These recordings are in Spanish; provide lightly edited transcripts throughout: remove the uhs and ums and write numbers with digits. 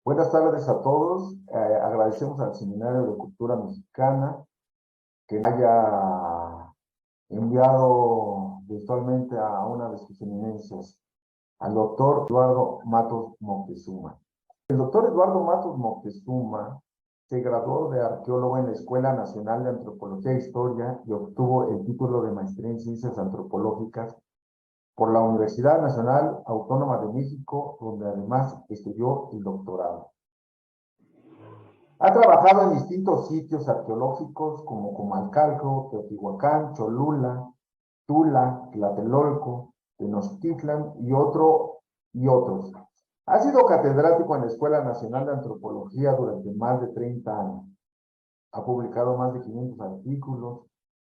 Buenas tardes a todos. Agradecemos al Seminario de Cultura Mexicana que haya enviado virtualmente a una de sus eminencias, al doctor Eduardo Matos Moctezuma. El doctor Eduardo Matos Moctezuma se graduó de arqueólogo en la Escuela Nacional de Antropología e Historia y obtuvo el título de maestría en Ciencias Antropológicas por la Universidad Nacional Autónoma de México, donde además estudió el doctorado. Ha trabajado en distintos sitios arqueológicos como Comalcalco, Teotihuacán, Cholula, Tula, Tlatelolco, Tenochtitlan y otros. Ha sido catedrático en la Escuela Nacional de Antropología durante más de 30 años. Ha publicado más de 500 artículos,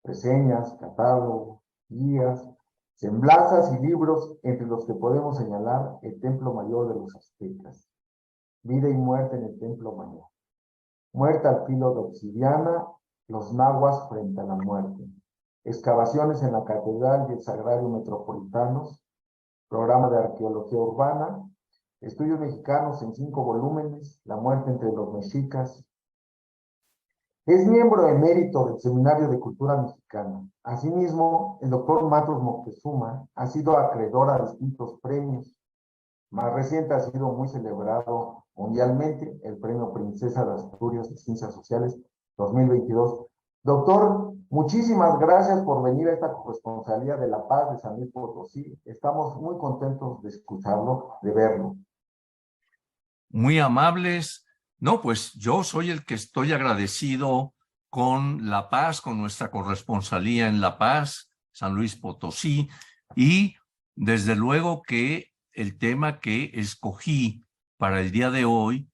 reseñas, catálogos, guías, semblanzas y libros, entre los que podemos señalar El Templo Mayor de los Aztecas, Vida y Muerte en el Templo Mayor, Muerte al filo de obsidiana, Los nahuas frente a la muerte, Excavaciones en la Catedral y el Sagrario Metropolitanos, Programa de Arqueología Urbana, Estudios Mexicanos en 5 volúmenes, La muerte entre los mexicas. Es miembro emérito del Seminario de Cultura Mexicana. Asimismo, el doctor Matos Moctezuma ha sido acreedor a distintos premios. Más reciente ha sido muy celebrado mundialmente el Premio Princesa de Asturias de Ciencias Sociales 2022. Doctor, muchísimas gracias por venir a esta corresponsalía de La Paz de San Luis Potosí. Estamos muy contentos de escucharlo, de verlo. Muy amables. No, pues yo soy el que estoy agradecido con La Paz, con nuestra corresponsalía en La Paz, San Luis Potosí, y desde luego que el tema que escogí para el día de hoy,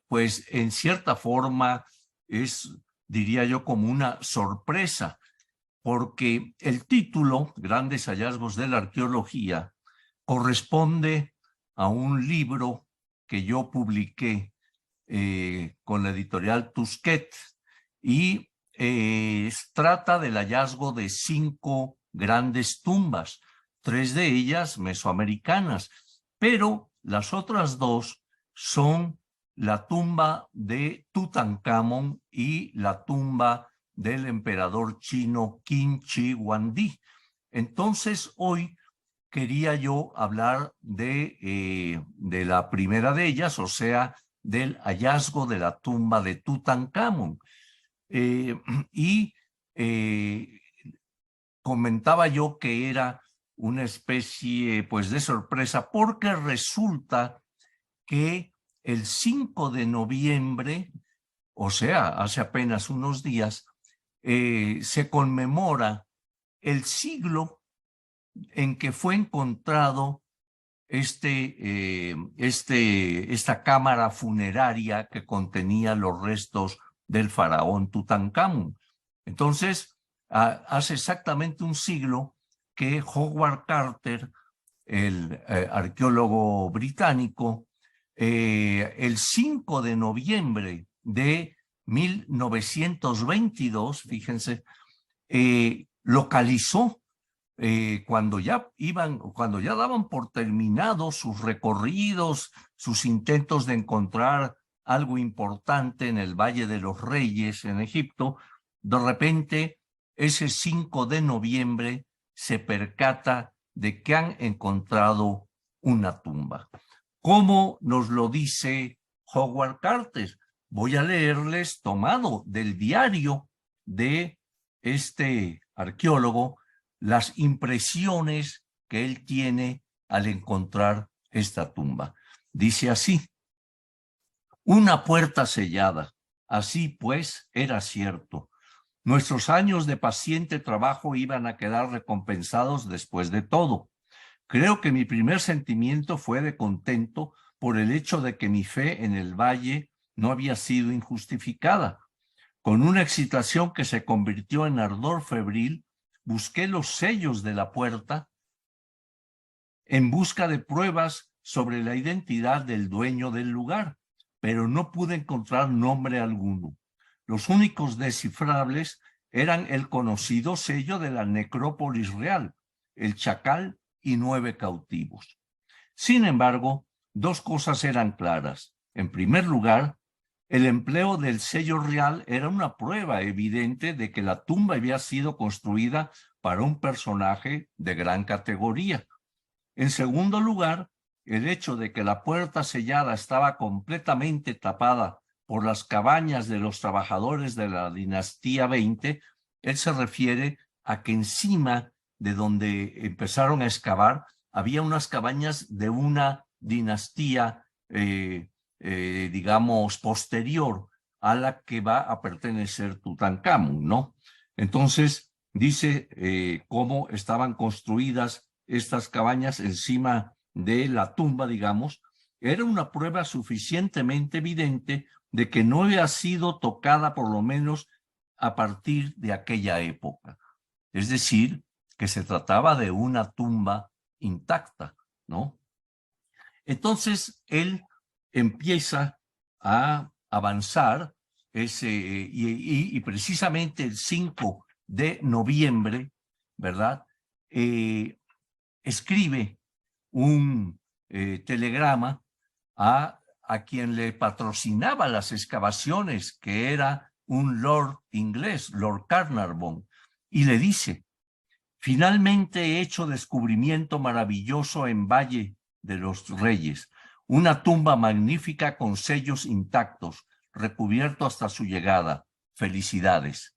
pues en cierta forma es, diría yo, como una sorpresa, porque el título, Grandes hallazgos de la arqueología, corresponde a un libro que yo publiqué con la editorial Tusquets y trata del hallazgo de 5 grandes tumbas, 3 de ellas mesoamericanas, pero las otras 2 son la tumba de Tutankamón y la tumba del emperador chino Qin Shi Huangdi. Entonces hoy quería yo hablar de la primera de ellas, o sea, del hallazgo de la tumba de Tutankamón. Y comentaba yo que era una especie, pues, de sorpresa, porque resulta que el 5 de noviembre, o sea, hace apenas unos días, se conmemora el siglo en que fue encontrado esta cámara funeraria que contenía los restos del faraón Tutankamón. Entonces, hace exactamente un siglo que Howard Carter, el arqueólogo británico, el 5 de noviembre de 1922, fíjense, localizó cuando ya daban por terminados sus recorridos, sus intentos de encontrar algo importante en el Valle de los Reyes en Egipto, de repente ese 5 de noviembre se percata de que han encontrado una tumba. ¿Cómo nos lo dice Howard Carter? Voy a leerles, tomado del diario de este arqueólogo, las impresiones que él tiene al encontrar esta tumba. Dice así: una puerta sellada. Así pues, era cierto. Nuestros años de paciente trabajo iban a quedar recompensados después de todo. Creo que mi primer sentimiento fue de contento por el hecho de que mi fe en el valle no había sido injustificada. Con una excitación que se convirtió en ardor febril, busqué los sellos de la puerta en busca de pruebas sobre la identidad del dueño del lugar, pero no pude encontrar nombre alguno. Los únicos descifrables eran el conocido sello de la necrópolis real, el chacal y 9 cautivos. Sin embargo, dos cosas eran claras. En primer lugar, el empleo del sello real era una prueba evidente de que la tumba había sido construida para un personaje de gran categoría. En segundo lugar, el hecho de que la puerta sellada estaba completamente tapada por las cabañas de los trabajadores de la dinastía 20, él se refiere a que encima de donde empezaron a excavar había unas cabañas de una dinastía, digamos, posterior a la que va a pertenecer Tutankamón, ¿no? Entonces, dice cómo estaban construidas estas cabañas encima de la tumba, digamos, era una prueba suficientemente evidente de que no había sido tocada por lo menos a partir de aquella época. Es decir, que se trataba de una tumba intacta, ¿no? Entonces, él empieza a avanzar y precisamente el 5 de noviembre, ¿verdad? Escribe un telegrama a quien le patrocinaba las excavaciones, que era un lord inglés, Lord Carnarvon, y le dice: finalmente he hecho descubrimiento maravilloso en Valle de los Reyes, una tumba magnífica con sellos intactos, recubierto hasta su llegada. Felicidades,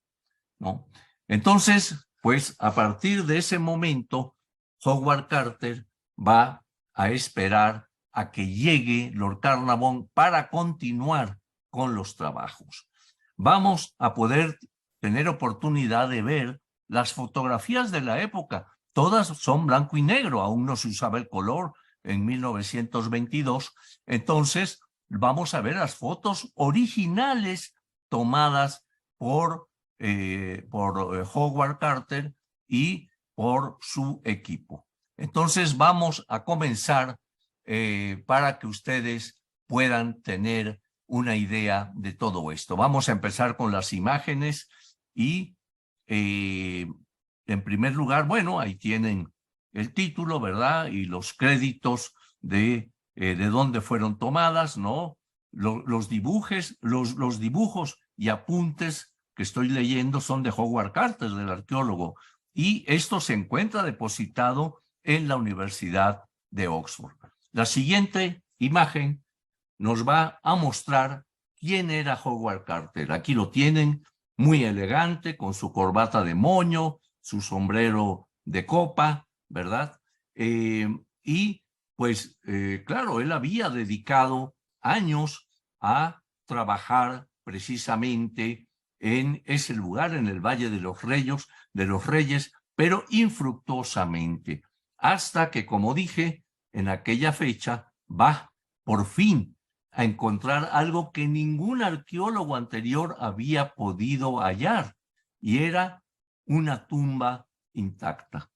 ¿no? Entonces, pues a partir de ese momento, Howard Carter va a esperar a que llegue Lord Carnarvon para continuar con los trabajos. Vamos a poder tener oportunidad de ver las fotografías de la época. Todas son blanco y negro, aún no se usaba el color en 1922. Entonces, vamos a ver las fotos originales tomadas por Howard Carter y por su equipo. Entonces vamos a comenzar para que ustedes puedan tener una idea de todo esto. Vamos a empezar con las imágenes y en primer lugar, bueno, ahí tienen el título, ¿verdad? Y los créditos de dónde fueron tomadas, ¿no? Los dibujos y apuntes que estoy leyendo son de Howard Carter, del arqueólogo, y esto se encuentra depositado en la Universidad de Oxford. La siguiente imagen nos va a mostrar quién era Howard Carter. Aquí lo tienen, muy elegante, con su corbata de moño, su sombrero de copa, ¿verdad? Y pues, claro, él había dedicado años a trabajar precisamente en ese lugar, en el Valle de los Reyes, pero infructuosamente, hasta que, como dije, en aquella fecha va por fin a encontrar algo que ningún arqueólogo anterior había podido hallar, y era una tumba intacta.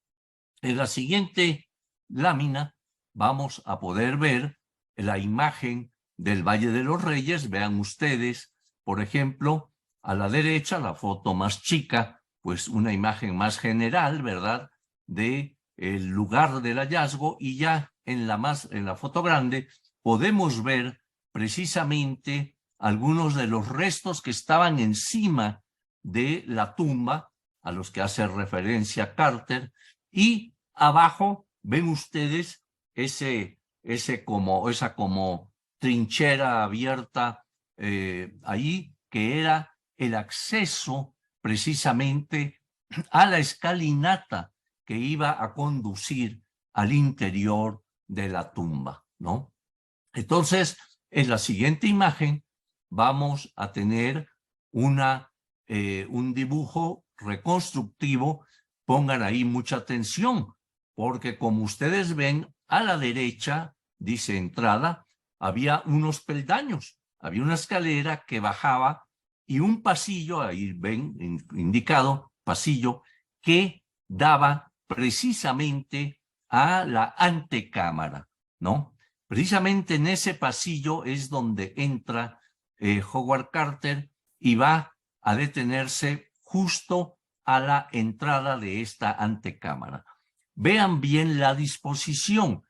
En la siguiente lámina vamos a poder ver la imagen del Valle de los Reyes. Vean ustedes, por ejemplo, a la derecha, la foto más chica, pues una imagen más general, ¿verdad?, de el lugar del hallazgo, y ya en la foto grande podemos ver precisamente algunos de los restos que estaban encima de la tumba, a los que hace referencia Carter, y abajo ven ustedes esa como trinchera abierta ahí, que era el acceso precisamente a la escalinata que iba a conducir al interior de la tumba, ¿no? Entonces, en la siguiente imagen vamos a tener un dibujo reconstructivo. Pongan ahí mucha atención, porque como ustedes ven, a la derecha, dice entrada, había unos peldaños, había una escalera que bajaba y un pasillo, ahí ven indicado, pasillo, que daba precisamente a la antecámara, ¿no? Precisamente en ese pasillo es donde entra Howard Carter y va a detenerse justo a la entrada de esta antecámara. Vean bien la disposición.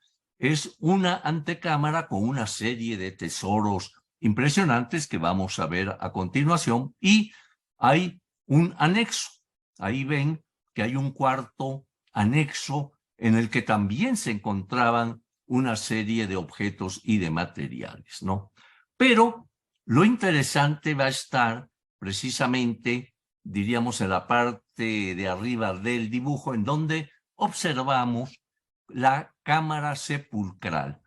es una antecámara con una serie de tesoros impresionantes que vamos a ver a continuación, y hay un anexo. Ahí ven que hay un cuarto anexo en el que también se encontraban una serie de objetos y de materiales, ¿no? Pero lo interesante va a estar precisamente, diríamos, en la parte de arriba del dibujo, en donde observamos la cámara sepulcral.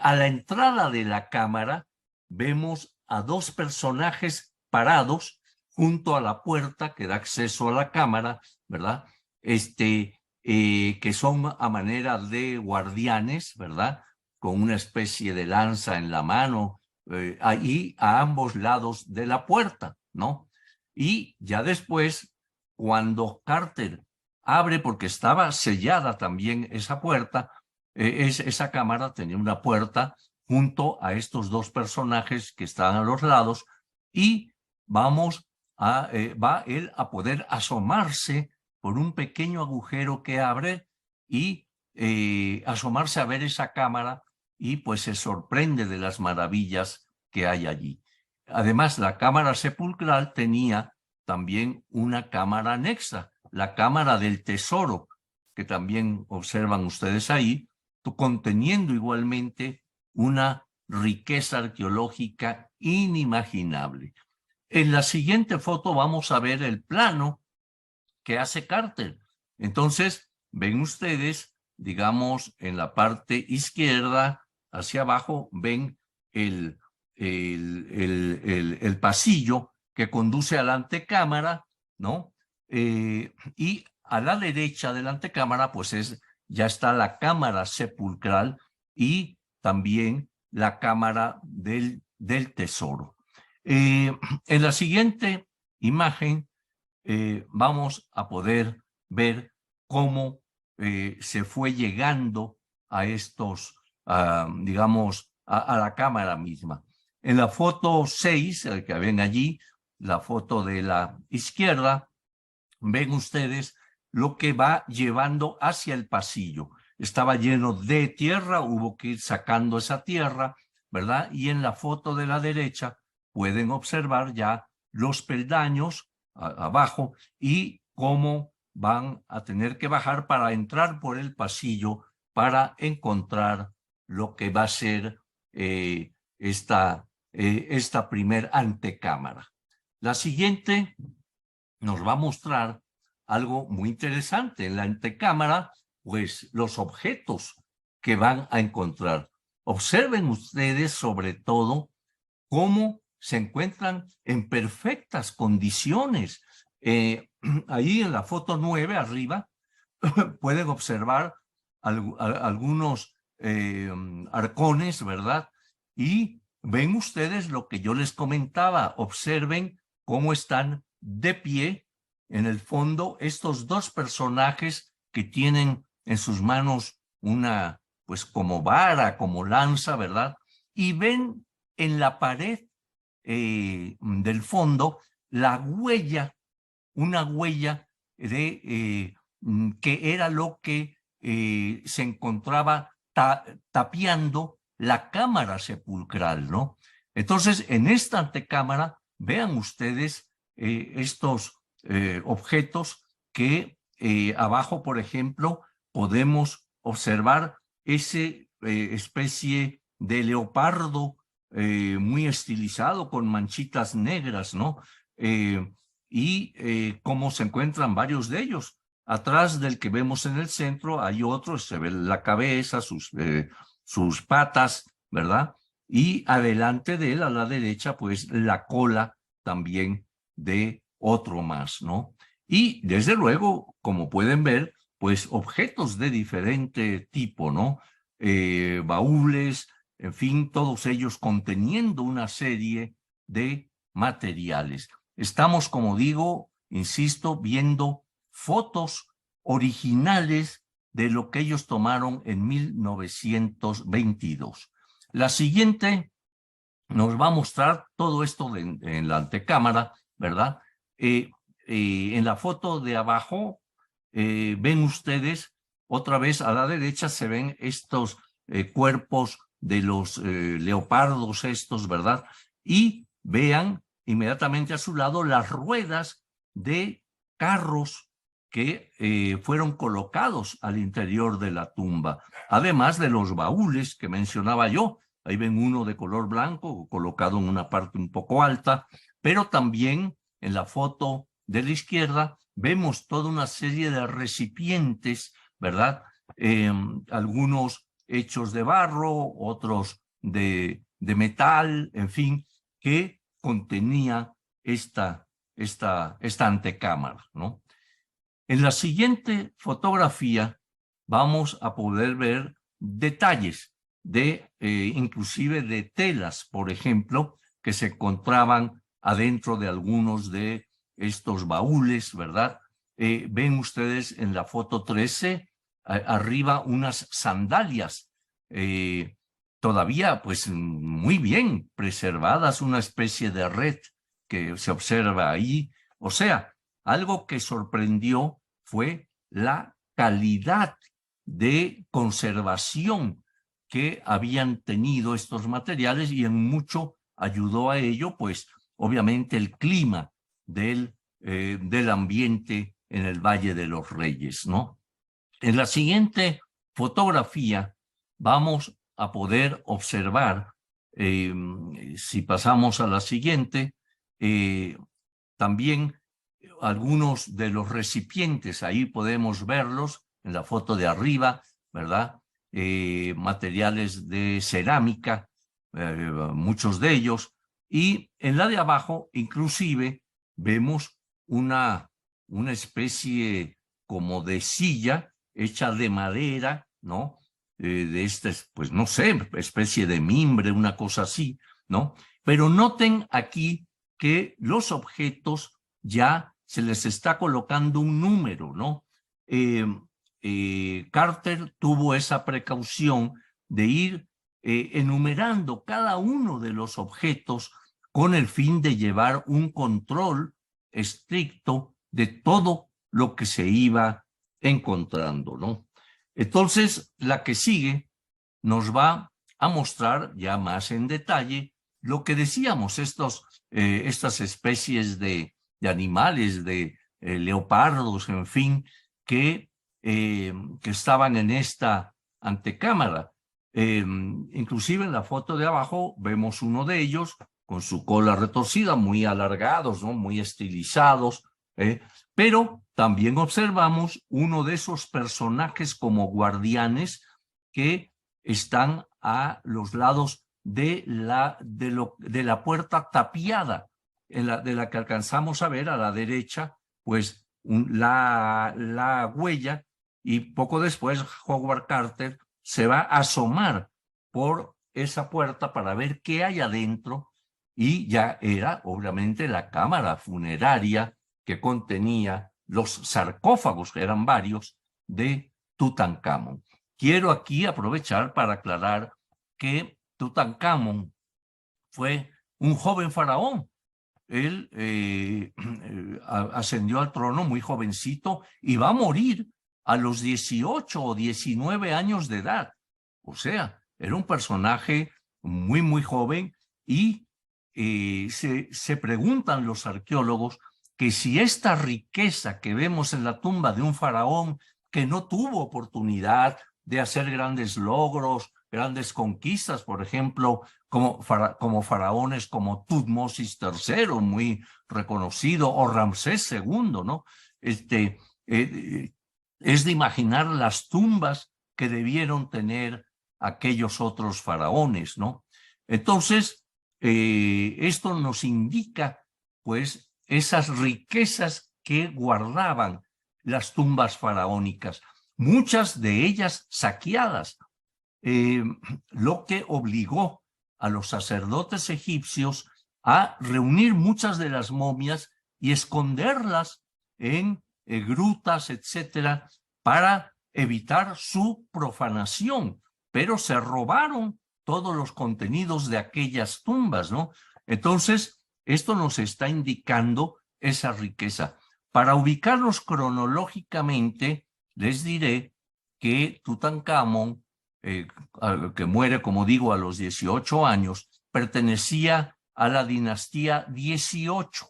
A la entrada de la cámara vemos a dos personajes parados junto a la puerta que da acceso a la cámara, ¿verdad? Que son a manera de guardianes, ¿verdad? Con una especie de lanza en la mano, ahí a ambos lados de la puerta, ¿no? Y ya después, cuando Carter abre, porque estaba sellada también esa puerta, esa cámara tenía una puerta junto a estos dos personajes que estaban a los lados, y va él a poder asomarse por un pequeño agujero que abre y asomarse a ver esa cámara, y pues se sorprende de las maravillas que hay allí. Además, la cámara sepulcral tenía también una cámara anexa, la cámara del tesoro, que también observan ustedes ahí, conteniendo igualmente una riqueza arqueológica inimaginable. En la siguiente foto vamos a ver el plano que hace Carter. Entonces, ven ustedes, digamos, en la parte izquierda, hacia abajo, ven el pasillo que conduce a la antecámara, ¿no? Y a la derecha de la antecámara, pues ya está la cámara sepulcral y también la cámara del tesoro. En la siguiente imagen vamos a poder ver cómo se fue llegando a estos, digamos, a la cámara misma. En la foto 6, que ven allí, la foto de la izquierda, ven ustedes lo que va llevando hacia el pasillo. Estaba lleno de tierra, hubo que ir sacando esa tierra, ¿verdad? Y en la foto de la derecha pueden observar ya los peldaños abajo y cómo van a tener que bajar para entrar por el pasillo para encontrar lo que va a ser esta primer antecámara. La siguiente nos va a mostrar algo muy interesante. En la antecámara, pues los objetos que van a encontrar. Observen ustedes sobre todo cómo se encuentran en perfectas condiciones. Ahí en la foto 9 arriba pueden observar algunos arcones, ¿verdad? Y ven ustedes lo que yo les comentaba. Observen cómo están de pie en el fondo estos dos personajes que tienen en sus manos una, pues como vara, como lanza, ¿verdad? Y ven en la pared del fondo la huella, una huella de que era lo que se encontraba tapiando la cámara sepulcral, ¿no? Entonces, en esta antecámara, vean ustedes estos objetos que abajo, por ejemplo, podemos observar ese especie de leopardo muy estilizado con manchitas negras, ¿no? Y cómo se encuentran varios de ellos. Atrás del que vemos en el centro hay otro, se ve la cabeza, sus patas, ¿verdad? Y adelante de él, a la derecha, pues la cola también de otro más, ¿no? Y desde luego, como pueden ver, pues objetos de diferente tipo, ¿no? Baúles, en fin, todos ellos conteniendo una serie de materiales. Estamos, como digo, insisto, viendo fotos originales de lo que ellos tomaron en 1922. La siguiente nos va a mostrar todo esto en la antecámara, ¿verdad? En la foto de abajo ven ustedes, otra vez a la derecha se ven estos cuerpos de los leopardos estos, ¿verdad? Y vean inmediatamente a su lado las ruedas de carros que fueron colocados al interior de la tumba, además de los baúles que mencionaba yo. Ahí ven uno de color blanco colocado en una parte un poco alta, pero también en la foto de la izquierda vemos toda una serie de recipientes, ¿verdad? Algunos hechos de barro, otros de metal, en fin, que contenía esta antecámara, ¿no? En la siguiente fotografía vamos a poder ver detalles de, inclusive de telas, por ejemplo, que se encontraban adentro de algunos de estos baúles, ¿verdad? Ven ustedes en la foto 13, arriba unas sandalias, todavía pues muy bien preservadas, una especie de red que se observa ahí. O sea, algo que sorprendió fue la calidad de conservación que habían tenido estos materiales, y en mucho ayudó a ello, pues obviamente el clima del ambiente en el Valle de los Reyes, ¿no? En la siguiente fotografía vamos a poder observar, si pasamos a la siguiente, también algunos de los recipientes. Ahí podemos verlos en la foto de arriba, ¿verdad? Materiales de cerámica, muchos de ellos. Y en la de abajo, inclusive, vemos una especie como de silla hecha de madera, ¿no? De esta, pues no sé, especie de mimbre, una cosa así, ¿no? Pero noten aquí que los objetos ya se les está colocando un número, ¿no? Carter tuvo esa precaución de ir enumerando cada uno de los objetos con el fin de llevar un control estricto de todo lo que se iba encontrando, ¿no? Entonces, la que sigue nos va a mostrar ya más en detalle lo que decíamos, estas especies de animales, de leopardos, en fin, que estaban en esta antecámara. Inclusive en la foto de abajo vemos uno de ellos con su cola retorcida, muy alargados, ¿no? Muy estilizados, pero también observamos uno de esos personajes como guardianes que están a los lados de la puerta tapiada, de la que alcanzamos a ver a la derecha, pues la huella, y poco después Howard Carter se va a asomar por esa puerta para ver qué hay adentro, y ya era obviamente la cámara funeraria que contenía los sarcófagos, que eran varios, de Tutankamón. Quiero aquí aprovechar para aclarar que Tutankamón fue un joven faraón. Él ascendió al trono muy jovencito y va a morir a los 18 o 19 años de edad. O sea, era un personaje muy, muy joven, y se preguntan los arqueólogos que si esta riqueza que vemos en la tumba de un faraón que no tuvo oportunidad de hacer grandes logros, grandes conquistas, por ejemplo, como faraones como Tutmosis III, muy reconocido, o Ramsés II, ¿no? Es de imaginar las tumbas que debieron tener aquellos otros faraones, ¿no? Entonces, esto nos indica, pues, esas riquezas que guardaban las tumbas faraónicas, muchas de ellas saqueadas, lo que obligó a los sacerdotes egipcios a reunir muchas de las momias y esconderlas en grutas, etcétera, para evitar su profanación, pero se robaron todos los contenidos de aquellas tumbas, ¿no? Entonces, esto nos está indicando esa riqueza. Para ubicarlos cronológicamente, les diré que Tutankamón que muere, como digo, a los 18 años, pertenecía a la dinastía 18,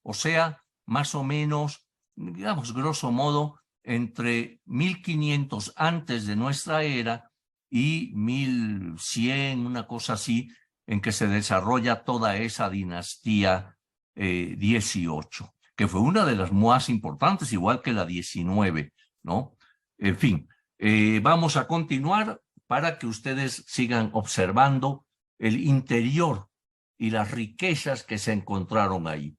o sea, más o menos, digamos, grosso modo, entre 1500 antes de nuestra era y 1100, una cosa así, en que se desarrolla toda esa dinastía 18, que fue una de las más importantes, igual que la 19, ¿no? En fin, vamos a continuar para que ustedes sigan observando el interior y las riquezas que se encontraron ahí.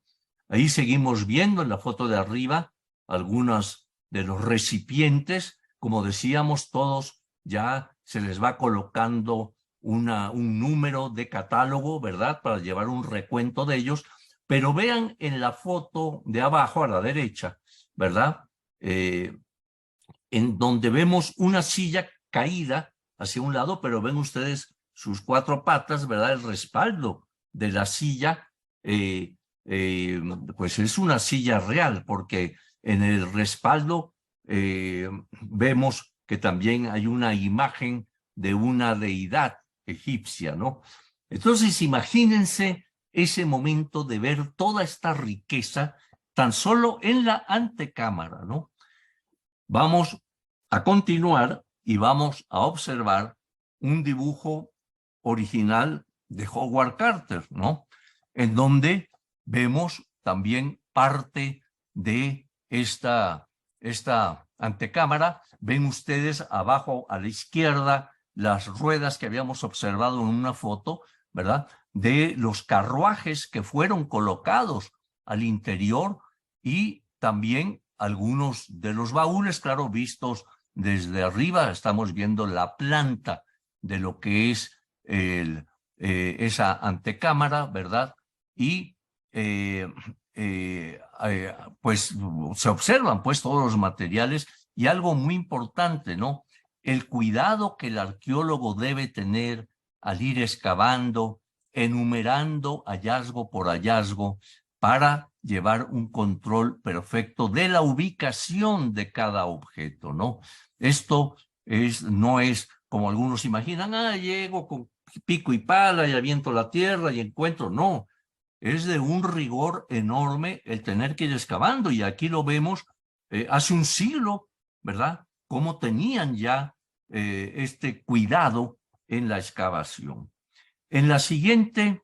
Ahí seguimos viendo en la foto de arriba algunos de los recipientes. Como decíamos, todos ya se les va colocando un número de catálogo, ¿verdad? Para llevar un recuento de ellos. Pero vean en la foto de abajo a la derecha, ¿verdad? En donde vemos una silla caída hacia un lado, pero ven ustedes sus cuatro patas, ¿verdad? El respaldo de la silla, pues es una silla real, porque en el respaldo vemos que también hay una imagen de una deidad egipcia, ¿no? Entonces, imagínense ese momento de ver toda esta riqueza tan solo en la antecámara, ¿no? Vamos a continuar y vamos a observar un dibujo original de Howard Carter, ¿no? En donde vemos también parte de esta antecámara. Ven ustedes abajo a la izquierda las ruedas que habíamos observado en una foto, ¿verdad? De los carruajes que fueron colocados al interior y también algunos de los baúles, claro, vistos desde arriba. Estamos viendo la planta de lo que es esa antecámara, ¿verdad? Y pues se observan pues todos los materiales y algo muy importante, ¿no? El cuidado que el arqueólogo debe tener al ir excavando, enumerando hallazgo por hallazgo para llevar un control perfecto de la ubicación de cada objeto, ¿no? Esto no es como algunos imaginan, llego con pico y pala y aviento la tierra y encuentro. No, es de un rigor enorme el tener que ir excavando, y aquí lo vemos hace un siglo, ¿verdad? Cómo tenían ya este cuidado en la excavación. En la siguiente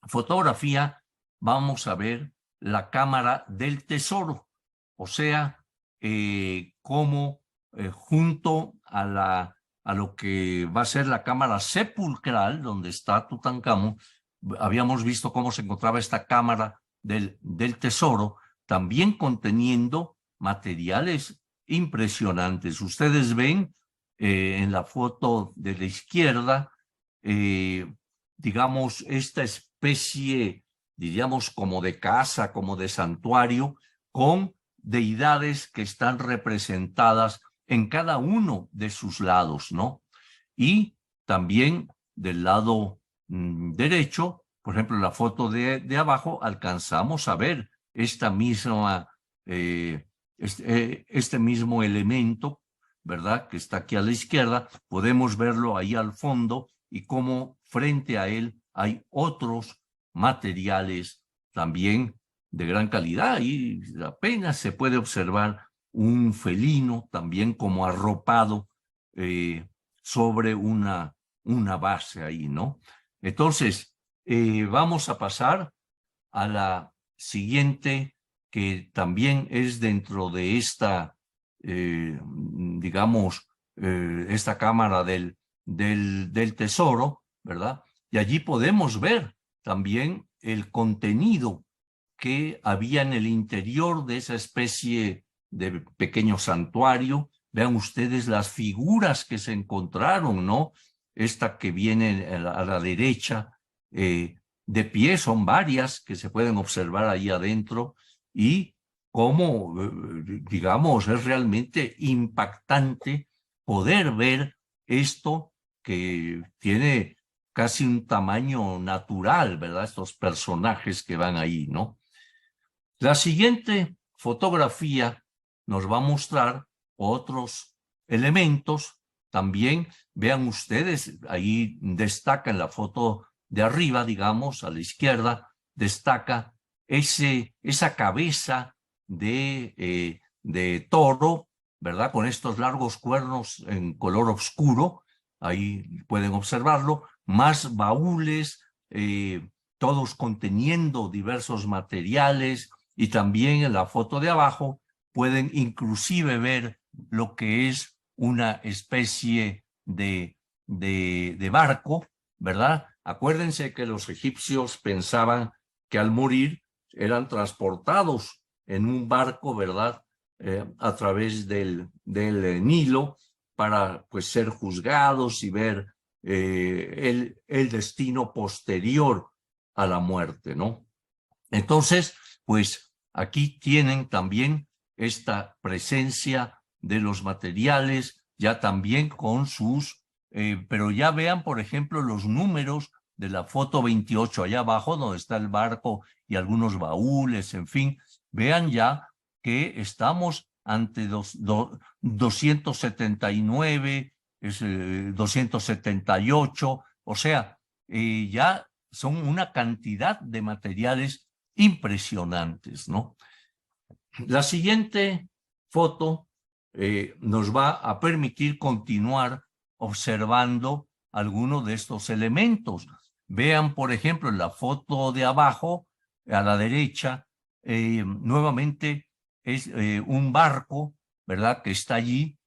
fotografía vamos a ver la cámara del tesoro, o sea, cómo junto a lo que va a ser la cámara sepulcral, donde está Tutankamón, habíamos visto cómo se encontraba esta cámara del tesoro, también conteniendo materiales impresionantes. Ustedes ven en la foto de la izquierda, digamos, esta especie, diríamos, como de casa, como de santuario, con deidades que están representadas en cada uno de sus lados, ¿no? Y también del lado derecho, por ejemplo, la foto de abajo, alcanzamos a ver esta misma, este mismo elemento, ¿verdad? Que está aquí a la izquierda. Podemos verlo ahí al fondo y cómo frente a él hay otros materiales también de gran calidad, y apenas se puede observar un felino también como arropado sobre una base ahí, ¿no? Entonces, vamos a pasar a la siguiente, que también es dentro de esta, digamos, esta cámara del tesoro, ¿verdad? Y allí podemos ver también el contenido que había en el interior de esa especie de pequeño santuario. Vean ustedes las figuras que se encontraron, ¿no? Esta que viene a la derecha, de pie, son varias que se pueden observar ahí adentro, y cómo, digamos, es realmente impactante poder ver esto que tiene casi un tamaño natural, ¿verdad? Estos personajes que van ahí, ¿no? La siguiente fotografía nos va a mostrar otros elementos también vean ustedes, ahí destaca en la foto de arriba, digamos, a la izquierda, destaca esa cabeza de toro, ¿verdad? Con estos largos cuernos en color oscuro, ahí pueden observarlo, más baúles, todos conteniendo diversos materiales, y también en la foto de abajo pueden inclusive ver lo que es una especie de barco, ¿verdad? Acuérdense que los egipcios pensaban que al morir eran transportados en un barco, ¿verdad? A través del Nilo para pues ser juzgados y ver el destino posterior a la muerte, ¿no? Entonces, pues aquí tienen también esta presencia de los materiales, ya también con sus, pero ya vean, por ejemplo, los números de la foto 28, allá abajo, donde está el barco y algunos baúles, en fin, vean ya que estamos ante 279, 278, o sea, ya son una cantidad de materiales impresionantes, ¿no? La siguiente foto nos va a permitir continuar observando algunos de estos elementos. Vean, por ejemplo, en la foto de abajo, a la derecha, nuevamente es un barco, ¿verdad?, que está allí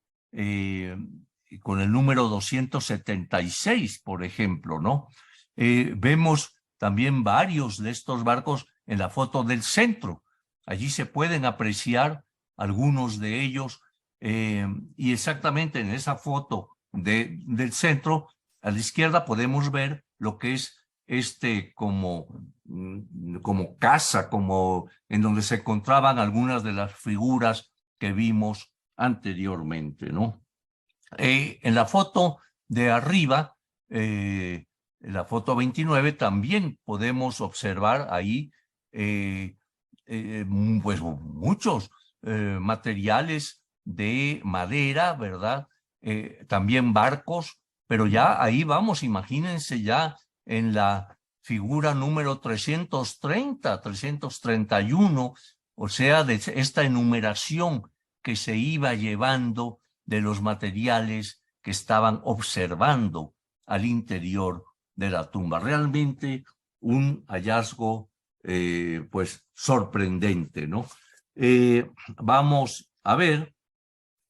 con el número 276, por ejemplo, ¿no? Vemos también varios de estos barcos en la foto del centro. Allí se pueden apreciar algunos de ellos y exactamente en esa foto del centro, a la izquierda podemos ver lo que es como casa, como en donde se encontraban algunas de las figuras que vimos anteriormente, ¿no? En la foto de arriba, la foto 29, también podemos observar ahí pues muchos materiales de madera, ¿verdad? También barcos, pero ya ahí vamos, imagínense ya en la figura número 330, 331, o sea, de esta enumeración que se iba llevando de los materiales que estaban observando al interior de la tumba. Realmente un hallazgo pues sorprendente, ¿no? Vamos a ver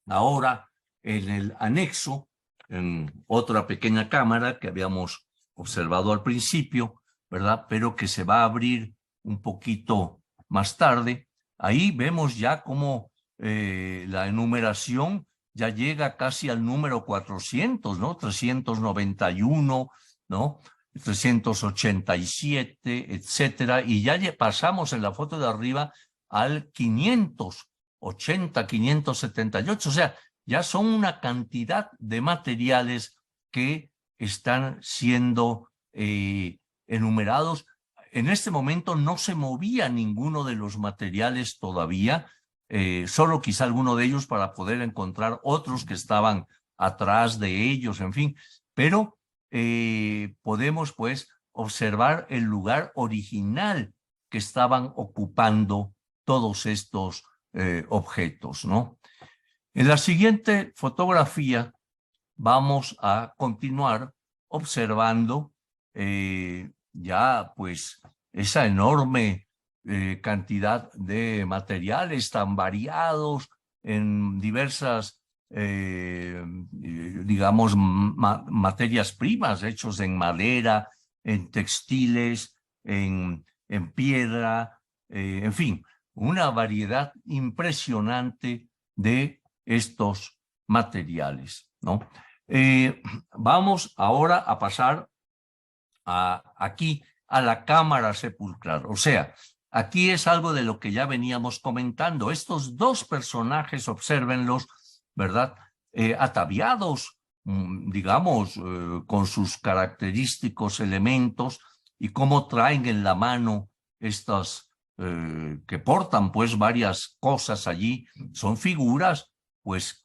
ahora en el anexo, en otra pequeña cámara que habíamos observado al principio, ¿verdad? Pero que se va a abrir un poquito más tarde. Ahí vemos ya cómo la enumeración ya llega casi al número 400, ¿no? 391, ¿no? 387, etcétera, y ya pasamos en la foto de arriba al 580, 578, o sea, ya son una cantidad de materiales que están siendo enumerados. En este momento no se movía ninguno de los materiales todavía, solo quizá alguno de ellos para poder encontrar otros que estaban atrás de ellos, en fin, pero podemos pues observar el lugar original que estaban ocupando todos estos objetos, ¿no? En la siguiente fotografía vamos a continuar observando ya pues esa enorme cantidad de materiales tan variados en diversas digamos, materias primas hechos en madera, en textiles, en piedra, en fin, una variedad impresionante de estos materiales, ¿no? Vamos ahora a pasar aquí a la cámara sepulcral, o sea, aquí es algo de lo que ya veníamos comentando. Estos dos personajes, obsérvenlos, ¿verdad? Ataviados, digamos, con sus característicos elementos y cómo traen en la mano estas que portan pues varias cosas allí. Son figuras pues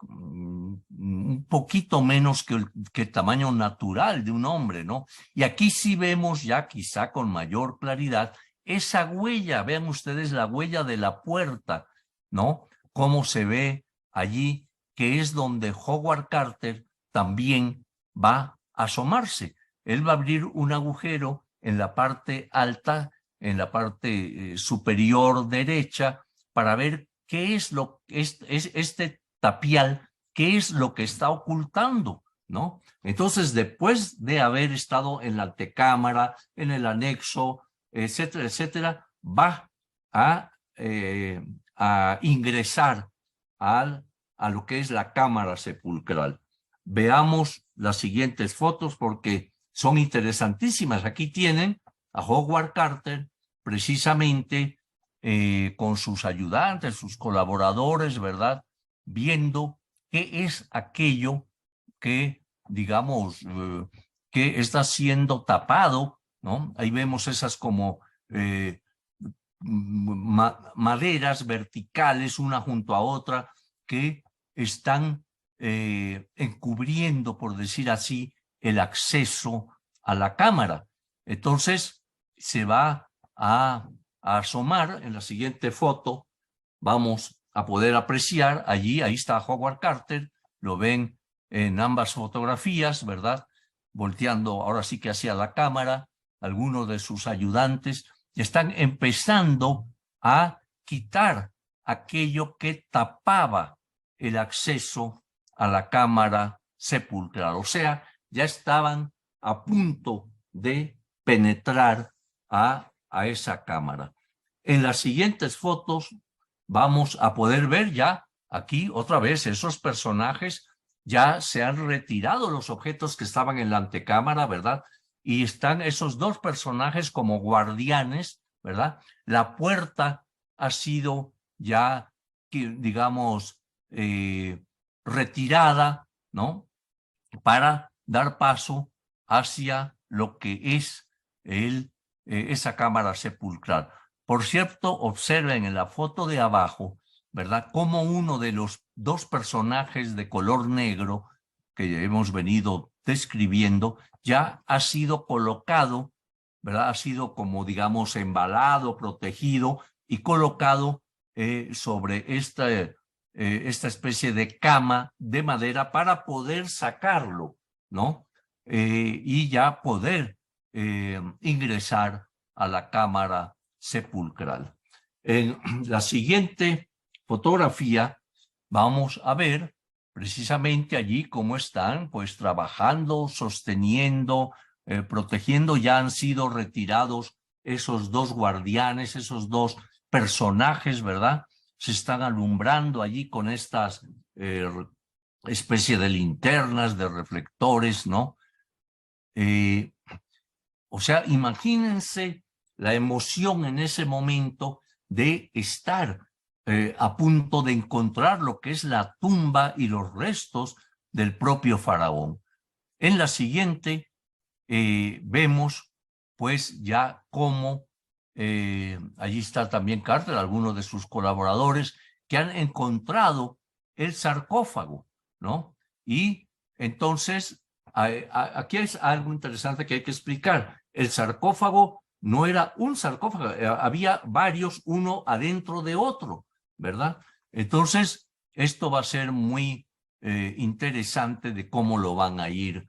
un poquito menos que el tamaño natural de un hombre, ¿no? Y aquí sí vemos ya quizá con mayor claridad esa huella, vean ustedes la huella de la puerta, ¿no? Cómo se ve allí, que es donde Howard Carter también va a asomarse. Él va a abrir un agujero en la parte alta, en la parte superior derecha, para ver qué es lo que es este tapial, qué es lo que está ocultando, ¿no? Entonces, después de haber estado en la antecámara, en el anexo, etcétera, etcétera, va a ingresar a lo que es la cámara sepulcral. Veamos las siguientes fotos porque son interesantísimas. Aquí tienen a Howard Carter precisamente con sus ayudantes, sus colaboradores, ¿verdad? Viendo qué es aquello que, digamos, que está siendo tapado, ¿no? Ahí vemos esas como maderas verticales una junto a otra que están encubriendo, por decir así, el acceso a la cámara. Entonces, se va a asomar en la siguiente foto, vamos a poder apreciar allí, ahí está Howard Carter, lo ven en ambas fotografías, ¿verdad? Volteando ahora sí que hacia la cámara, algunos de sus ayudantes están empezando a quitar aquello que tapaba el acceso a la cámara sepulcral. O sea, ya estaban a punto de penetrar a esa cámara. En las siguientes fotos vamos a poder ver ya aquí otra vez esos personajes, ya se han retirado los objetos que estaban en la antecámara, ¿verdad? Y están esos dos personajes como guardianes, ¿verdad? La puerta ha sido ya, digamos, retirada, ¿no? Para dar paso hacia lo que es esa cámara sepulcral. Por cierto, observen en la foto de abajo, ¿verdad? Cómo uno de los dos personajes de color negro que hemos venido describiendo ya ha sido colocado, ¿verdad? Ha sido como, digamos, embalado, protegido y colocado sobre esta especie de cama de madera para poder sacarlo, ¿no? Y ya poder ingresar a la cámara sepulcral. En la siguiente fotografía vamos a ver precisamente allí cómo están pues trabajando, sosteniendo, protegiendo. Ya han sido retirados esos dos guardianes, esos dos personajes, ¿verdad? Se están alumbrando allí con estas especie de linternas, de reflectores, ¿no? O sea, imagínense la emoción en ese momento de estar a punto de encontrar lo que es la tumba y los restos del propio faraón. En la siguiente vemos pues ya cómo allí está también Carter, algunos de sus colaboradores que han encontrado el sarcófago, ¿no? Y entonces aquí es algo interesante que hay que explicar. El sarcófago no era un sarcófago, había varios, uno adentro de otro, ¿verdad? Entonces, esto va a ser muy interesante de cómo lo van a ir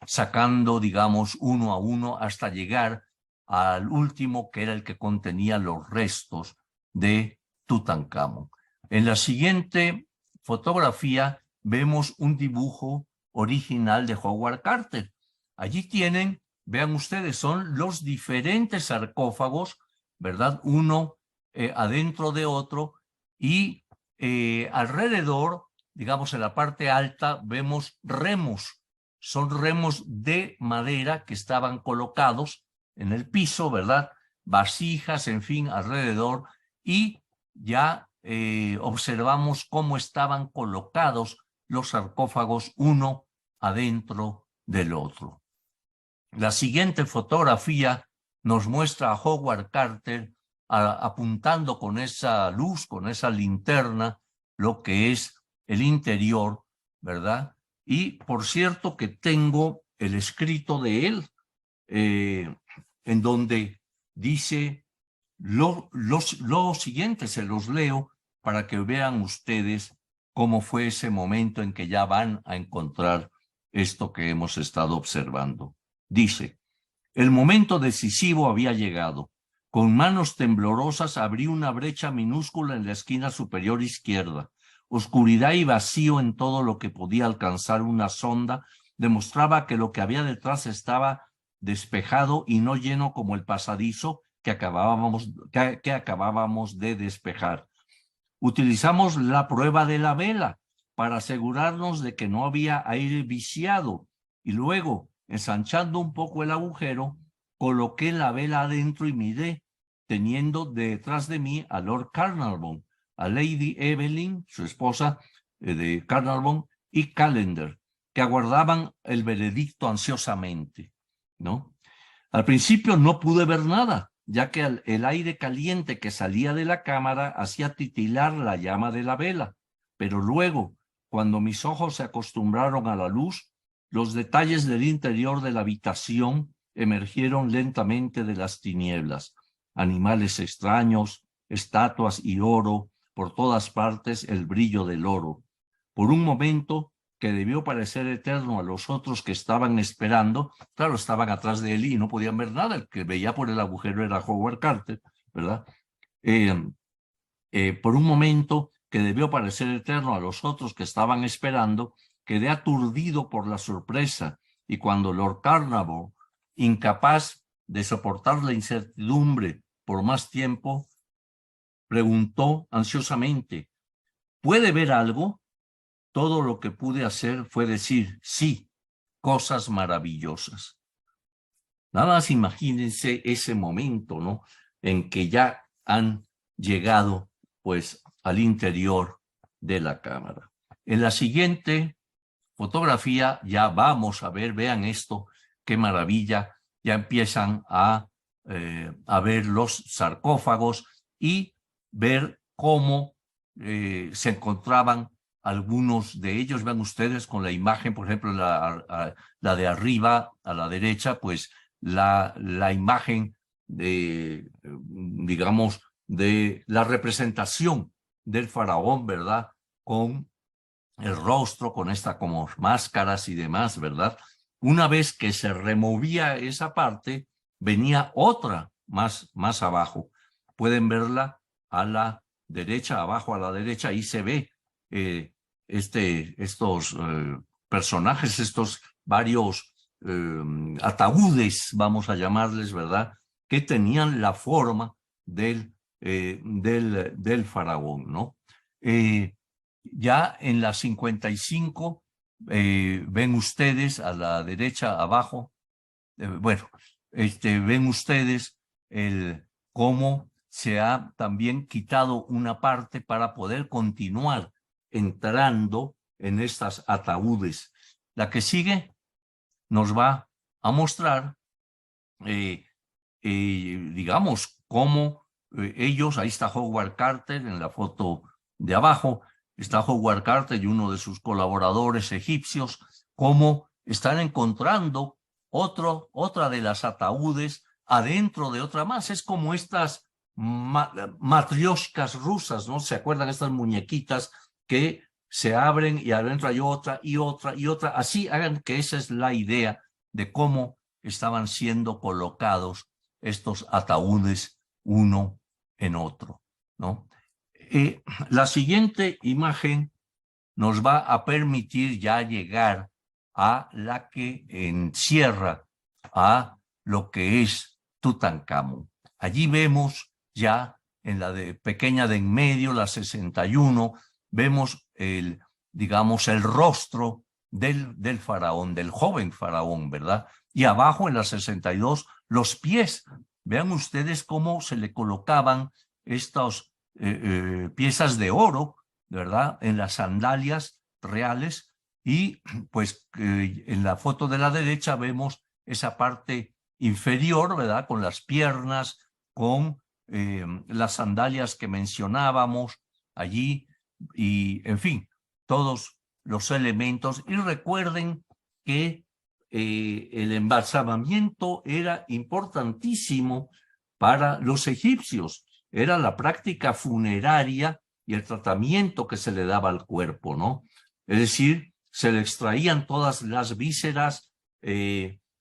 sacando, digamos, uno a uno hasta llegar al último, que era el que contenía los restos de Tutankamón. En la siguiente fotografía vemos un dibujo original de Howard Carter. Allí tienen, vean ustedes, son los diferentes sarcófagos, ¿verdad? Uno adentro de otro y alrededor, digamos en la parte alta, vemos remos. Son remos de madera que estaban colocados en el piso, ¿verdad? Vasijas, en fin, alrededor, y ya observamos cómo estaban colocados los sarcófagos uno adentro del otro. La siguiente fotografía nos muestra a Howard Carter apuntando con esa luz, con esa linterna, lo que es el interior ¿verdad? Y por cierto que tengo el escrito de él, en donde dice lo siguiente, se los leo para que vean ustedes cómo fue ese momento en que ya van a encontrar esto que hemos estado observando. Dice: el momento decisivo había llegado. Con manos temblorosas abrí una brecha minúscula en la esquina superior izquierda. Oscuridad y vacío en todo lo que podía alcanzar una sonda demostraba que lo que había detrás estaba despejado y no lleno como el pasadizo que acabábamos de despejar. Utilizamos la prueba de la vela para asegurarnos de que no había aire viciado y luego, ensanchando un poco el agujero, coloqué la vela adentro y miré, teniendo detrás de mí a Lord Carnarvon, a Lady Evelyn, su esposa de Carnarvon, y Callender, que aguardaban el veredicto ansiosamente, ¿no? Al principio no pude ver nada, ya que el aire caliente que salía de la cámara hacía titilar la llama de la vela, pero luego, cuando mis ojos se acostumbraron a la luz, los detalles del interior de la habitación emergieron lentamente de las tinieblas. Animales extraños, estatuas y oro, por todas partes el brillo del oro. Por un momento, que debió parecer eterno a los otros que estaban esperando, claro, estaban atrás de él y no podían ver nada, el que veía por el agujero era Howard Carter, ¿verdad? Por un momento que debió parecer eterno a los otros que estaban esperando, quedé aturdido por la sorpresa, y cuando Lord Carnarvon, incapaz de soportar la incertidumbre por más tiempo, preguntó ansiosamente: ¿puede ver algo? Todo lo que pude hacer fue decir sí, cosas maravillosas. Nada más imagínense ese momento, ¿no? En que ya han llegado, pues, al interior de la cámara. En la siguiente fotografía ya vamos a ver, vean esto, qué maravilla, ya empiezan a ver los sarcófagos y ver cómo se encontraban algunos de ellos. Vean ustedes con la imagen, por ejemplo, la de arriba a la derecha, pues la imagen de, digamos, de la representación del faraón, ¿verdad? Con el rostro, con esta como máscaras y demás, ¿verdad? Una vez que se removía esa parte, venía otra más abajo. Pueden verla a la derecha, abajo a la derecha, ahí se ve estos personajes, estos varios ataúdes, vamos a llamarles, ¿verdad? Que tenían la forma del faraón, ¿no? Ya en la 55, ven ustedes a la derecha abajo, bueno, ven ustedes cómo se ha también quitado una parte para poder continuar entrando en estas ataúdes. La que sigue nos va a mostrar, digamos, cómo ellos, ahí está Howard Carter en la foto de abajo, está Howard Carter y uno de sus colaboradores egipcios, cómo están encontrando otra de las ataúdes adentro de otra más. Es como estas matrioshkas rusas, ¿no? ¿Se acuerdan estas muñequitas que se abren y adentro hay otra y otra y otra? Así hagan que esa es la idea de cómo estaban siendo colocados estos ataúdes uno en otro, ¿no? La siguiente imagen nos va a permitir ya llegar a la que encierra a lo que es Tutankamón. Allí vemos ya en la pequeña de en medio, la 61, vemos digamos, el rostro del faraón, del joven faraón, ¿verdad? Y abajo en la 62, los pies. Vean ustedes cómo se le colocaban estas piezas de oro, ¿verdad? En las sandalias reales, y pues en la foto de la derecha vemos esa parte inferior, ¿verdad? Con las piernas, con las sandalias que mencionábamos allí, y en fin, todos los elementos. Y recuerden que el embalsamamiento era importantísimo para los egipcios. Era la práctica funeraria y el tratamiento que se le daba al cuerpo, ¿no? Es decir, se le extraían todas las vísceras,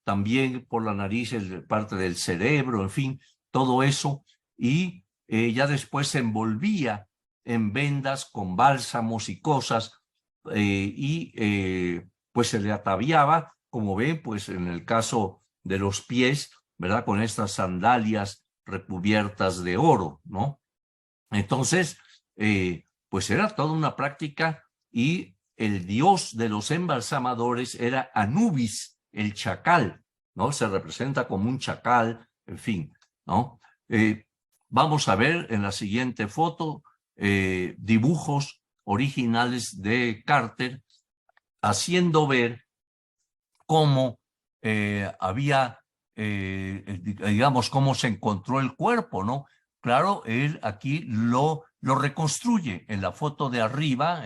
también por la nariz parte del cerebro, en fin, todo eso, y ya después se envolvía en vendas con bálsamos y cosas, pues se le ataviaba, como ven, pues en el caso de los pies, ¿verdad? Con estas sandalias recubiertas de oro, ¿no? Entonces, pues era toda una práctica, y el dios de los embalsamadores era Anubis, el chacal, ¿no? Se representa como un chacal, en fin, ¿no? Vamos a ver en la siguiente foto dibujos originales de Carter, haciendo ver cómo había, digamos, cómo se encontró el cuerpo, ¿no? Claro, él aquí lo reconstruye en la foto de arriba,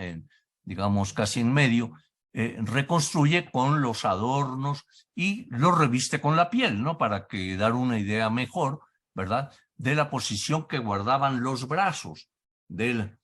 digamos casi en medio, reconstruye con los adornos y lo reviste con la piel, ¿no? Para que dar una idea mejor, ¿verdad? De la posición que guardaban los brazos del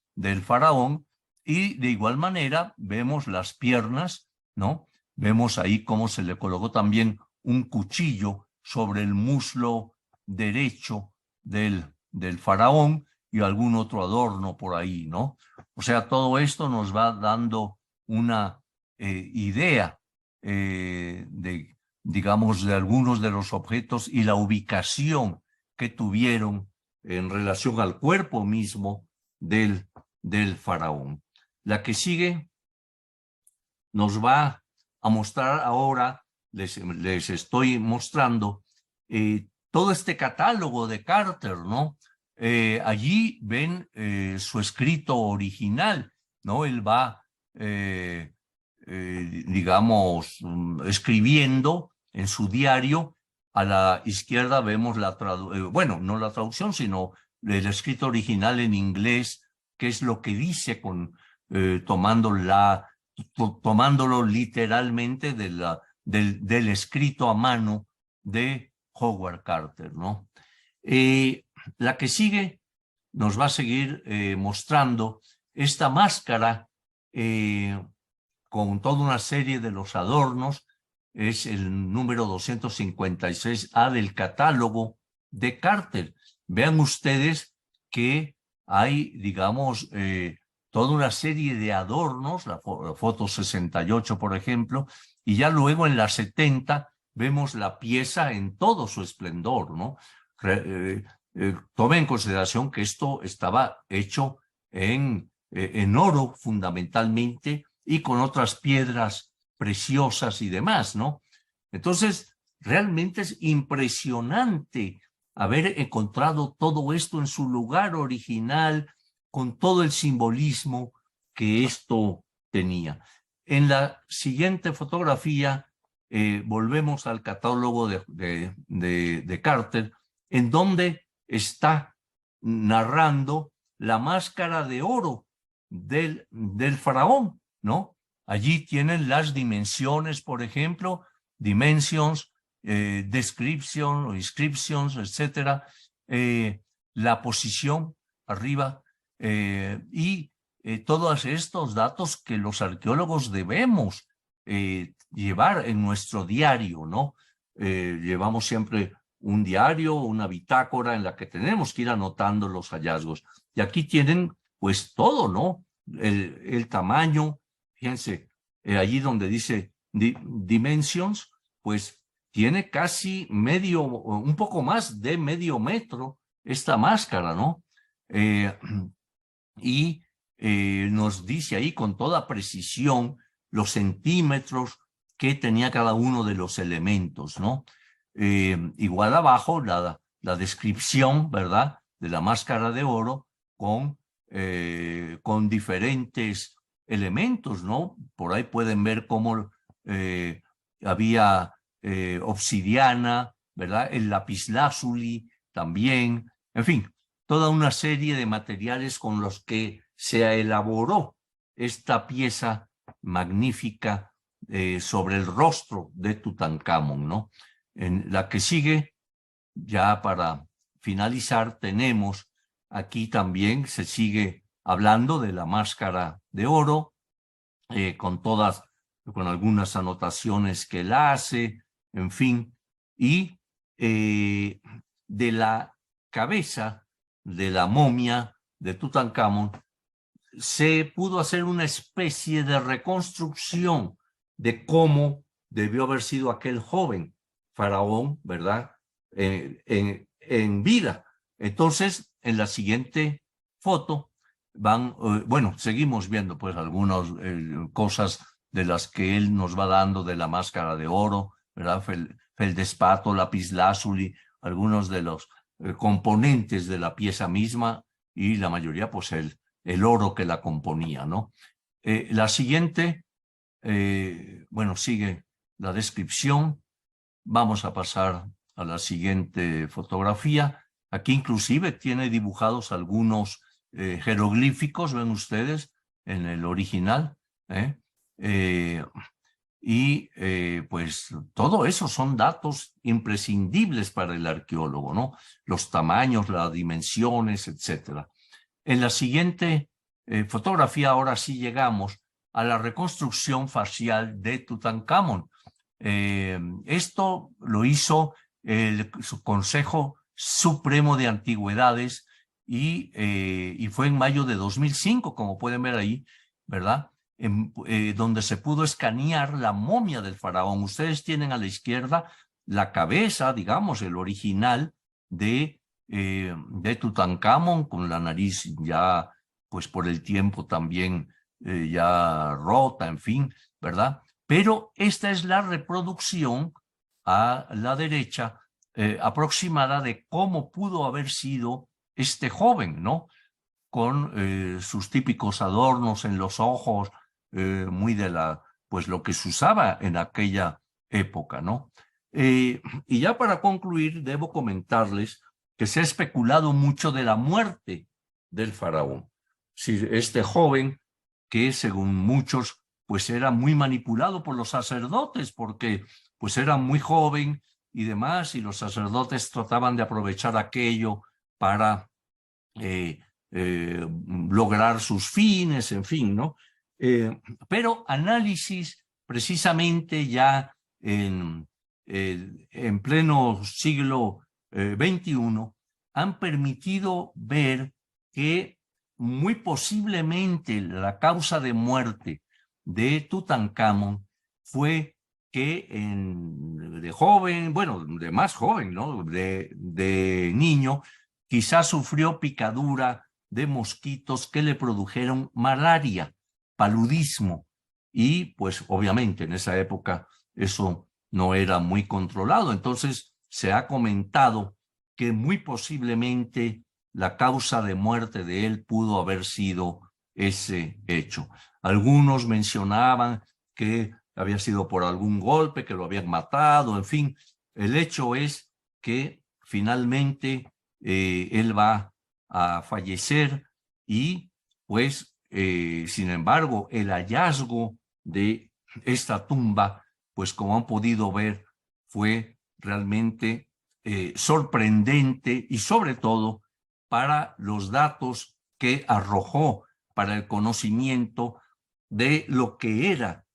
faraón, y de igual manera vemos las piernas, ¿no? Vemos ahí cómo se le colocó también un cuchillo sobre el muslo derecho del faraón y algún otro adorno por ahí, ¿no? O sea, todo esto nos va dando una idea de, digamos, de algunos de los objetos y la ubicación que tuvieron en relación al cuerpo mismo del faraón. La que sigue nos va a mostrar ahora, les estoy mostrando todo este catálogo de Carter, ¿no? Allí ven su escrito original, ¿no? Él va, digamos, escribiendo en su diario. A la izquierda vemos la bueno, no la traducción, sino el escrito original en inglés, que es lo que dice tomándolo literalmente del escrito a mano de Howard Carter, ¿no? La que sigue nos va a seguir mostrando esta máscara con toda una serie de los adornos. Es el número 256A del catálogo de Carter. Vean ustedes que hay, digamos, toda una serie de adornos, la foto 68, por ejemplo, y ya luego en la 70 vemos la pieza en todo su esplendor, ¿no? Tome en consideración que esto estaba hecho en oro fundamentalmente y con otras piedras preciosas y demás, ¿no? Entonces, realmente es impresionante haber encontrado todo esto en su lugar original, con todo el simbolismo que esto tenía. En la siguiente fotografía volvemos al catálogo de Carter, en donde está narrando la máscara de oro del faraón, ¿no? Allí tienen las dimensiones, por ejemplo, dimensions, description o inscriptions, etcétera, la posición arriba, y todos estos datos que los arqueólogos debemos llevar en nuestro diario, ¿no? Llevamos siempre un diario, una bitácora en la que tenemos que ir anotando los hallazgos. Y aquí tienen pues todo, ¿no? El tamaño, fíjense, allí donde dice dimensions, pues tiene casi un poco más de medio metro esta máscara, ¿no? Y nos dice ahí con toda precisión los centímetros que tenía cada uno de los elementos, ¿no? Igual abajo la descripción, ¿verdad?, de la máscara de oro con diferentes elementos, ¿no? Por ahí pueden ver cómo había obsidiana, ¿verdad? El lapislázuli también, en fin, toda una serie de materiales con los que se elaboró esta pieza magnífica sobre el rostro de Tutankamón, ¿no? En la que sigue, ya para finalizar, tenemos aquí también, se sigue hablando de la máscara de oro, con algunas anotaciones que él hace, en fin, y de la cabeza de la momia de Tutankamón se pudo hacer una especie de reconstrucción de cómo debió haber sido aquel joven faraón, ¿verdad? En vida. Entonces, en la siguiente foto bueno, seguimos viendo pues algunas cosas de las que él nos va dando de la máscara de oro, ¿verdad? Feldespato, lapislázuli, algunos de los componentes de la pieza misma y la mayoría pues el oro que la componía, ¿no? La siguiente, bueno, sigue la descripción. Vamos a pasar a la siguiente fotografía. Aquí inclusive tiene dibujados algunos jeroglíficos, ven ustedes, en el original. Pues todo eso son datos imprescindibles para el arqueólogo, ¿no? Los tamaños, las dimensiones, etcétera. En la siguiente fotografía ahora sí llegamos a la reconstrucción facial de Tutankamón. Esto lo hizo el Consejo Supremo de Antigüedades y fue en mayo de 2005, como pueden ver ahí, ¿verdad? Donde se pudo escanear la momia del faraón. Ustedes tienen a la izquierda la cabeza, digamos, el original de Tutankamón, con la nariz ya, pues por el tiempo también ya rota, en fin, ¿verdad? Pero esta es la reproducción a la derecha aproximada de cómo pudo haber sido este joven, ¿no? Con sus típicos adornos en los ojos, muy de pues lo que se usaba en aquella época, ¿no? Y ya para concluir, debo comentarles que se ha especulado mucho de la muerte del faraón. Si este joven, que según muchos, pues era muy manipulado por los sacerdotes, porque pues era muy joven y demás, y los sacerdotes trataban de aprovechar aquello para lograr sus fines, en fin, ¿no? Pero análisis precisamente ya en pleno siglo XXI han permitido ver que muy posiblemente la causa de muerte de Tutankamón fue que de joven, bueno, de más joven, ¿no? De niño, quizás sufrió picadura de mosquitos que le produjeron malaria, paludismo, y pues obviamente en esa época eso no era muy controlado. Entonces se ha comentado que muy posiblemente la causa de muerte de él pudo haber sido ese hecho. Algunos mencionaban que había sido por algún golpe, que lo habían matado, en fin. El hecho es que finalmente él va a fallecer y pues, sin embargo, el hallazgo de esta tumba, pues como han podido ver, fue realmente sorprendente y sobre todo para los datos que arrojó para el conocimiento de lo que era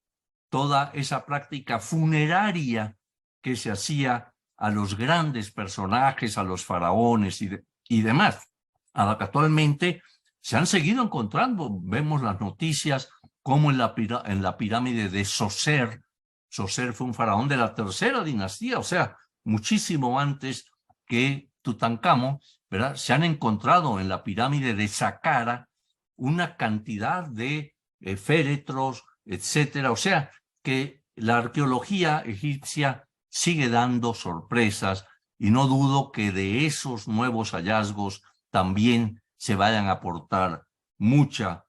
toda esa práctica funeraria que se hacía a los grandes personajes, a los faraones y demás. Actualmente se han seguido encontrando, vemos las noticias como en la pirámide de Zoser. Zoser fue un faraón de la tercera dinastía, o sea, muchísimo antes que Tutankamón, ¿verdad? Se han encontrado en la pirámide de Saqqara una cantidad de féretros, etcétera. O sea, que la arqueología egipcia sigue dando sorpresas y no dudo que de esos nuevos hallazgos también se vayan a aportar mucha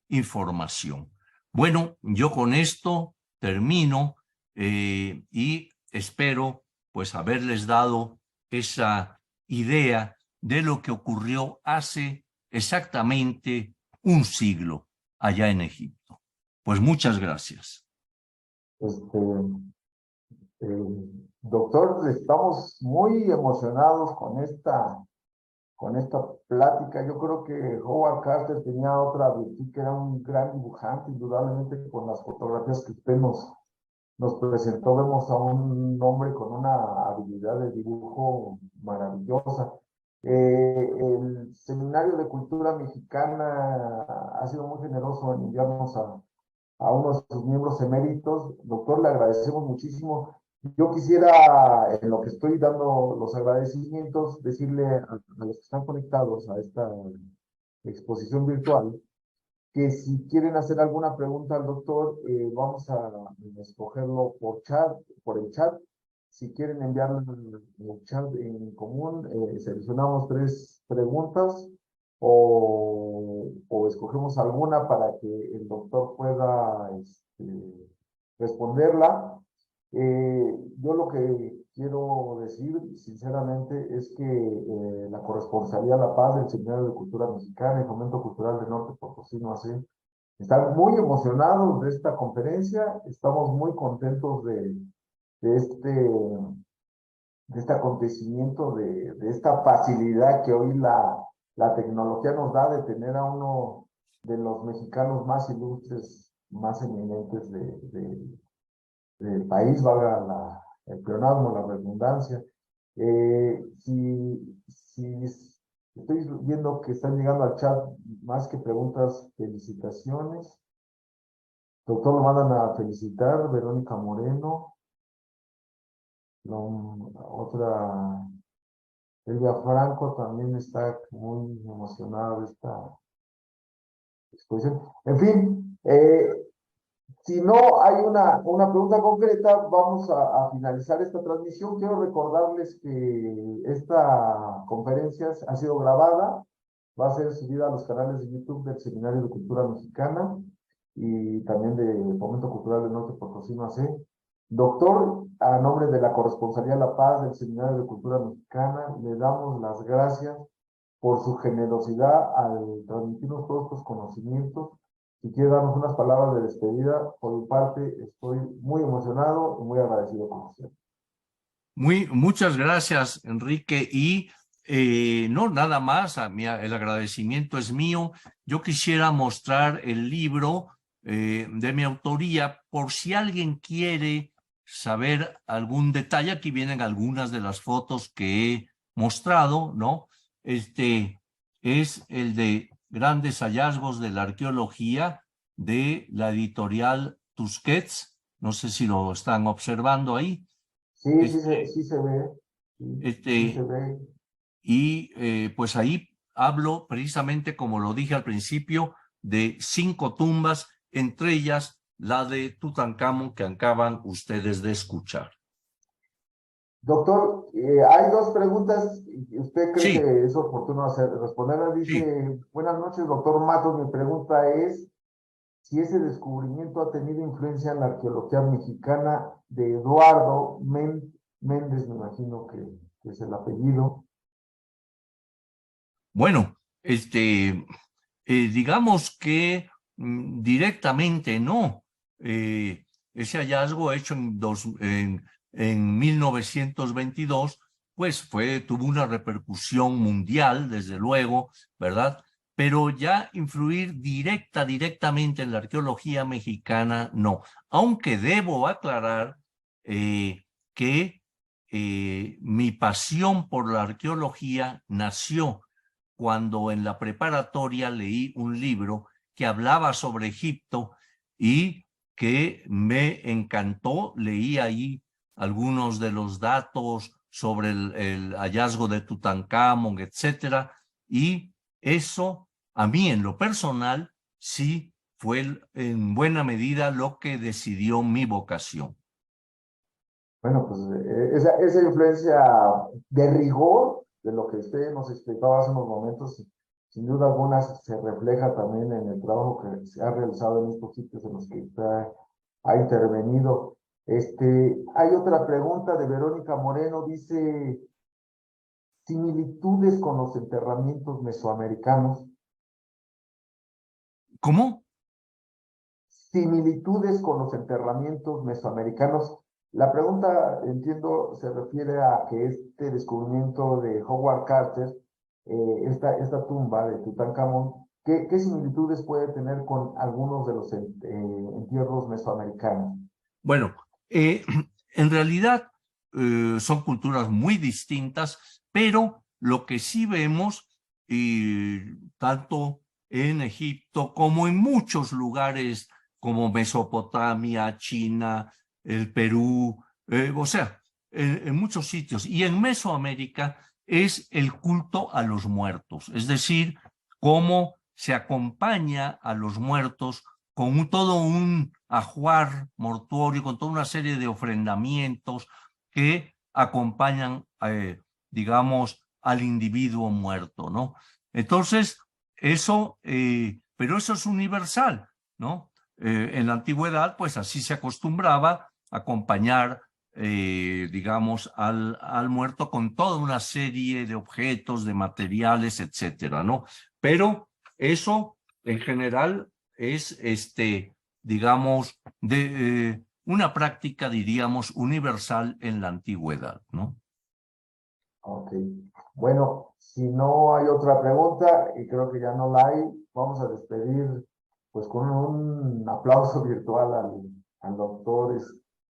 información. Bueno, yo con esto termino y espero pues haberles dado esa idea de lo que ocurrió hace exactamente un siglo allá en Egipto. Pues muchas gracias. Este, doctor, estamos muy emocionados con esta plática. Yo creo que Howard Carter tenía otra virtud, que era un gran dibujante. Indudablemente, con las fotografías que usted nos presentó, vemos a un hombre con una habilidad de dibujo maravillosa. El Seminario de Cultura Mexicana ha sido muy generoso en enviarnos a uno de sus miembros eméritos. Doctor, le agradecemos muchísimo. Yo quisiera, en lo que estoy dando los agradecimientos, decirle a los que están conectados a esta exposición virtual que si quieren hacer alguna pregunta al doctor, vamos a escogerlo por el chat. Si quieren enviarlo en el chat en común, seleccionamos 3 preguntas o escogemos alguna para que el doctor pueda responderla. Yo lo que quiero decir, sinceramente, es que la Corresponsalía La Paz del Seminario de Cultura Mexicana y Fomento Cultural del Norte Potosino, así, están muy emocionados de esta conferencia. Estamos muy contentos de este acontecimiento, de esta facilidad que hoy la tecnología nos da de tener a uno de los mexicanos más ilustres, más eminentes del país, valga el pleonasmo, la redundancia. Si estoy viendo que están llegando al chat más que preguntas, felicitaciones. Doctor, lo mandan a felicitar, Verónica Moreno. Otra, Elvia Franco también está muy emocionada de esta exposición. En fin, si no hay una pregunta concreta, vamos a finalizar esta transmisión. Quiero recordarles que esta conferencia ha sido grabada, va a ser subida a los canales de YouTube del Seminario de Cultura Mexicana y también de Fomento Cultural del Norte Potosino AC. Doctor, a nombre de la Corresponsalía La Paz del Seminario de Cultura Mexicana, le damos las gracias por su generosidad al transmitirnos todos estos conocimientos. Si quiere darnos unas palabras de despedida, por mi parte estoy muy emocionado y muy agradecido con usted. Muchas gracias, Enrique. Y no, nada más, el agradecimiento es mío. Yo quisiera mostrar el libro de mi autoría por si alguien quiere saber algún detalle. Aquí vienen algunas de las fotos que he mostrado, ¿no? Este es el de grandes hallazgos de la arqueología de la editorial Tusquets. No sé si lo están observando ahí. Sí, sí se ve. Sí se ve. Y pues ahí hablo precisamente, como lo dije al principio, de 5 tumbas, entre ellas la de Tutankamón que acaban ustedes de escuchar. Doctor, hay 2 preguntas. ¿Usted cree Sí, que es oportuno responderlas? Dice, sí. buenas noches, doctor Matos. Mi pregunta es si ese descubrimiento ha tenido influencia en la arqueología mexicana de Eduardo Méndez, me imagino que es el apellido. Bueno, digamos que directamente no. Ese hallazgo hecho en 1922, pues tuvo una repercusión mundial, desde luego, ¿verdad? Pero ya influir directamente en la arqueología mexicana, no. Aunque debo aclarar que mi pasión por la arqueología nació cuando en la preparatoria leí un libro que hablaba sobre Egipto y que me encantó. Leí ahí algunos de los datos sobre el hallazgo de Tutankamón, etcétera, y eso a mí en lo personal sí fue en buena medida lo que decidió mi vocación. Bueno, pues esa influencia de rigor de lo que usted nos explicaba hace unos momentos, sin duda alguna se refleja también en el trabajo que se ha realizado en estos sitios en los que usted ha intervenido. Hay otra pregunta de Verónica Moreno, dice, similitudes con los enterramientos mesoamericanos. ¿Cómo? similitudes con los enterramientos mesoamericanos. La pregunta, entiendo, se refiere a que este descubrimiento de Howard Carter, esta tumba de Tutankamón, ¿qué similitudes puede tener con algunos de los entierros mesoamericanos? Bueno, en realidad son culturas muy distintas, pero lo que sí vemos, tanto en Egipto como en muchos lugares como Mesopotamia, China, el Perú, o sea, en muchos sitios, y en Mesoamérica es el culto a los muertos, es decir, cómo se acompaña a los muertos con todo un ajuar mortuorio, con toda una serie de ofrendamientos que acompañan, digamos, al individuo muerto, ¿no? Entonces, eso, pero eso es universal, ¿no? En la antigüedad, pues así se acostumbraba a acompañar, digamos, al muerto con toda una serie de objetos, de materiales, etcétera, ¿no? Pero eso, en general, es, digamos, de una práctica, diríamos, universal en la antigüedad, ¿no? Ok. Bueno, si no hay otra pregunta, y creo que ya no la hay, vamos a despedir pues con un aplauso virtual al doctor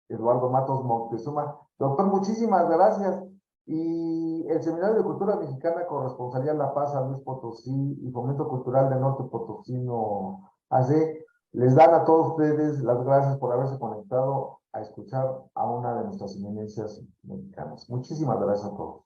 Eduardo Matos Moctezuma. Doctor, muchísimas gracias. Y el Seminario de Cultura Mexicana, Corresponsalía La Paz, San Luis Potosí y Fomento Cultural del Norte Potosino AC, les dan a todos ustedes las gracias por haberse conectado a escuchar a una de nuestras eminencias mexicanas. Muchísimas gracias a todos.